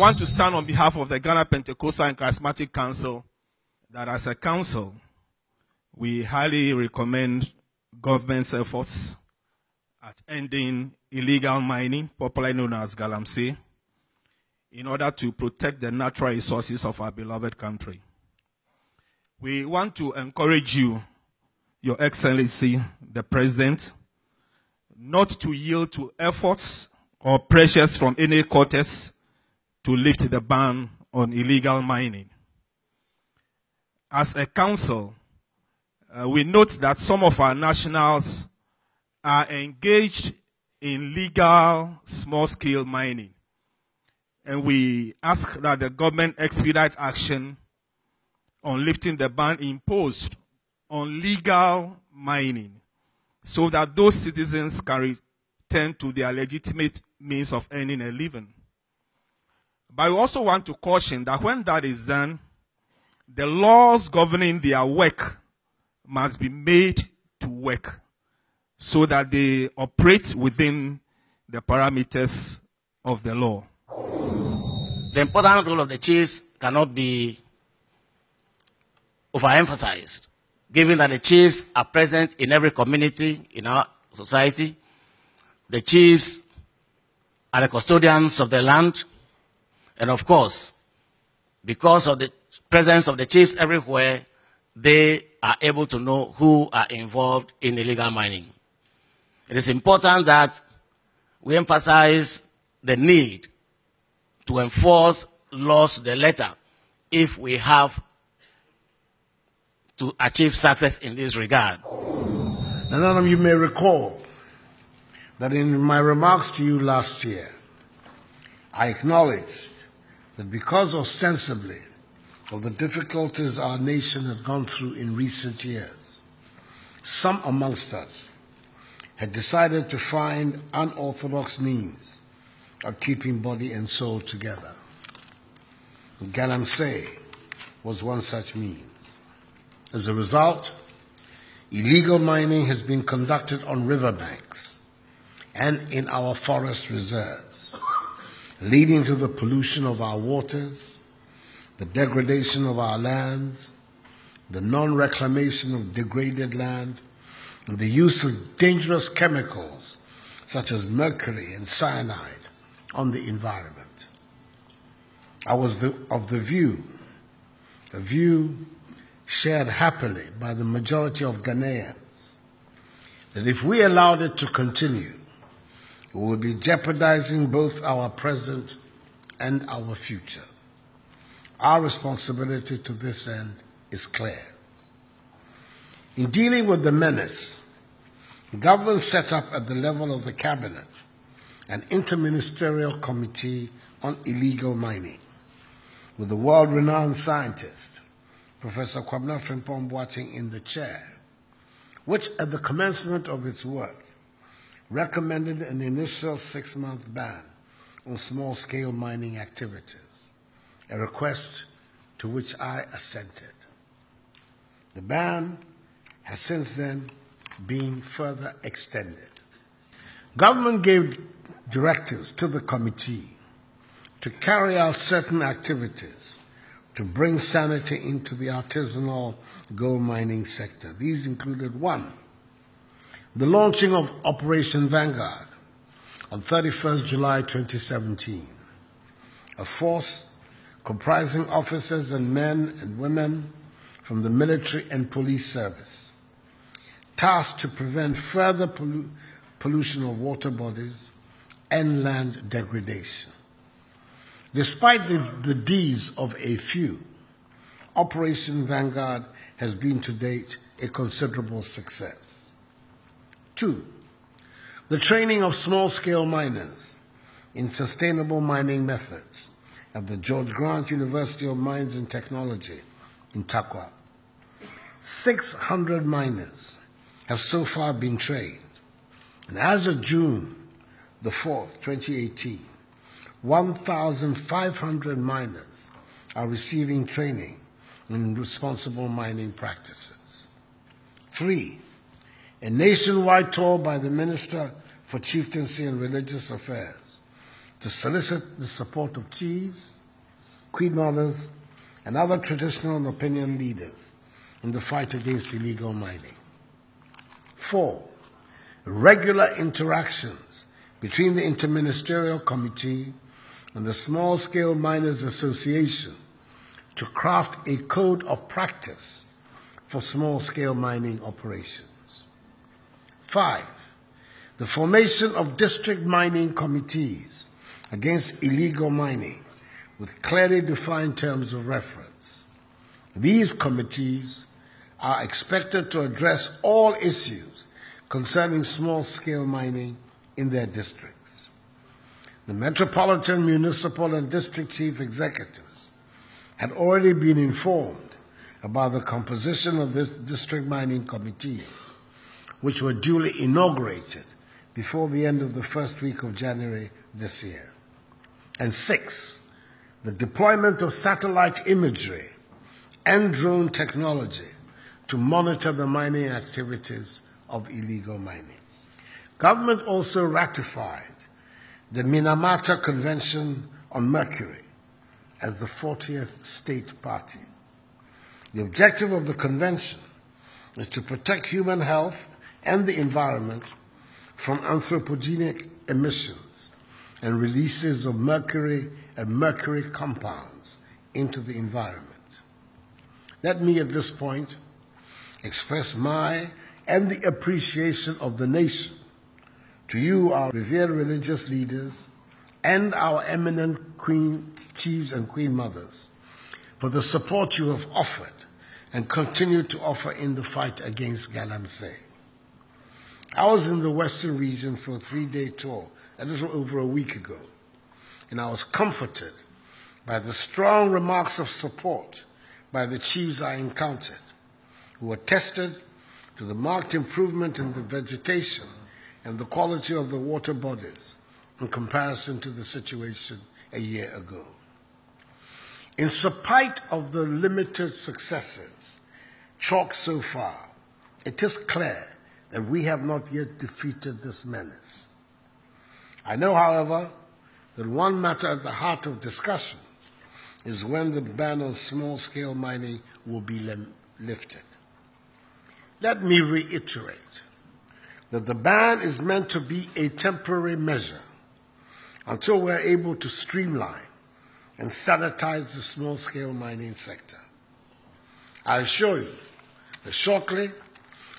want to stand on behalf of the Ghana Pentecostal and Charismatic Council that as a council, we highly recommend government's efforts at ending illegal mining, popularly known as galamsey, in order to protect the natural resources of our beloved country. We want to encourage you, Your Excellency, the President, not to yield to efforts or pressures from any quarters to lift the ban on illegal mining. As a council, we note that some of our nationals are engaged in legal small-scale mining. And we ask that the government expedite action on lifting the ban imposed on legal mining so that those citizens can return to their legitimate means of earning a living. But we also want to caution that when that is done, the laws governing their work must be made to work so that they operate within the parameters of the law. The important role of the chiefs cannot be overemphasized, given that the chiefs are present in every community in our society. The chiefs are the custodians of the land. And of course, because of the presence of the chiefs everywhere, they are able to know who are involved in illegal mining. It is important that we emphasize the need to enforce laws to the letter if we have to achieve success in this regard. None of you may recall that in my remarks to you last year, I acknowledged that because ostensibly of the difficulties our nation had gone through in recent years, some amongst us had decided to find unorthodox means of keeping body and soul together. Galamsey was one such means. As a result, illegal mining has been conducted on riverbanks and in our forest reserves, leading to the pollution of our waters, the degradation of our lands, the non-reclamation of degraded land, and the use of dangerous chemicals such as mercury and cyanide on the environment. I was of the view, a view shared happily by the majority of Ghanaians, that if we allowed it to continue, we would be jeopardizing both our present and our future. Our responsibility to this end is clear. In dealing with the menace, government set up at the level of the cabinet an interministerial committee on illegal mining with the world-renowned scientist, Professor Kwabena Frimpong Boateng, in the chair, which at the commencement of its work recommended an initial 6-month ban on small-scale mining activities, a request to which I assented. The ban has since then been further extended. Government gave directives to the committee to carry out certain activities to bring sanity into the artisanal gold mining sector. These included: 1, the launching of Operation Vanguard on 31st July 2017, a force comprising officers and men and women from the military and police service, tasked to prevent further pollution of water bodies and land degradation. Despite the deeds of a few, Operation Vanguard has been to date a considerable success. 2, the training of small-scale miners in sustainable mining methods at the George Grant University of Mines and Technology in Takwa. 600 miners have so far been trained, and as of June the 4th, 2018, 1,500 miners are receiving training in responsible mining practices. 3, a nationwide tour by the Minister for Chieftaincy and Religious Affairs to solicit the support of chiefs, queen mothers, and other traditional and opinion leaders in the fight against illegal mining. 4, regular interactions between the Interministerial Committee and the Small Scale Miners Association to craft a code of practice for small-scale mining operations. 5, the formation of district mining committees against illegal mining with clearly defined terms of reference. These committees are expected to address all issues concerning small-scale mining in their districts. The metropolitan, municipal, and district chief executives had already been informed about the composition of this district mining committees, which were duly inaugurated before the end of the first week of January this year. And 6, the deployment of satellite imagery and drone technology to monitor the mining activities of illegal mining. Government also ratified the Minamata Convention on Mercury as the 40th state party. The objective of the convention is to protect human health and the environment from anthropogenic emissions and releases of mercury and mercury compounds into the environment. Let me at this point express my and the appreciation of the nation to you, our revered religious leaders, and our eminent chiefs and queen mothers, for the support you have offered and continue to offer in the fight against galamsey. I was in the Western region for a 3-day tour a little over a week ago, and I was comforted by the strong remarks of support by the chiefs I encountered, who attested to the marked improvement in the vegetation and the quality of the water bodies in comparison to the situation a year ago. In spite of the limited successes chalked so far, it is clear that we have not yet defeated this menace. I know, however, that one matter at the heart of discussions is when the ban on small-scale mining will be lifted. Let me reiterate that the ban is meant to be a temporary measure until we're able to streamline and sanitize the small-scale mining sector. I assure you that shortly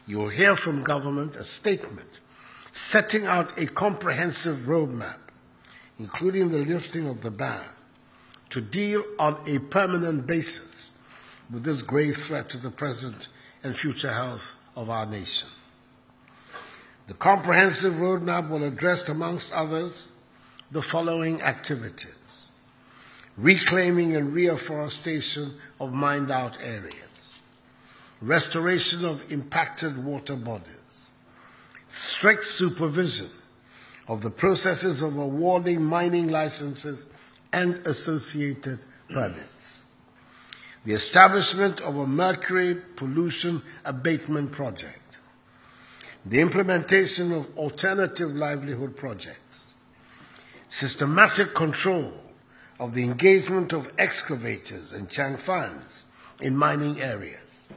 you will hear from government a statement setting out a comprehensive roadmap, including the lifting of the ban, to deal on a permanent basis with this grave threat to the present and future health of our nation. The comprehensive roadmap will address, amongst others, the following activities: reclaiming and reforestation of mined-out areas, restoration of impacted water bodies, strict supervision of the processes of awarding mining licenses and associated permits, the establishment of a mercury pollution abatement project, the implementation of alternative livelihood projects, systematic control of the engagement of excavators and changfans in mining areas,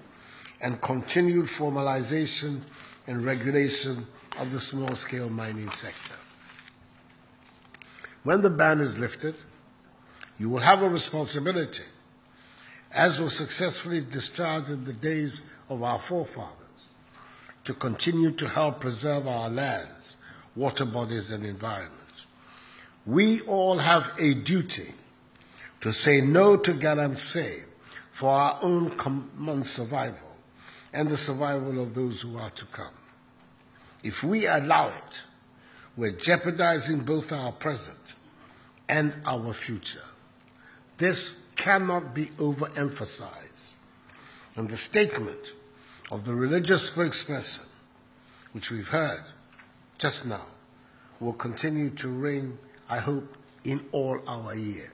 and continued formalization and regulation of the small-scale mining sector. When the ban is lifted, you will have a responsibility, as was successfully discharged in the days of our forefathers, to continue to help preserve our lands, water bodies, and environment. We all have a duty to say no to galamsey for our own common survival and the survival of those who are to come. If we allow it, we're jeopardizing both our present and our future. This cannot be overemphasized. And the statement of the religious spokesperson, which we've heard just now, will continue to ring, I hope, in all our ears.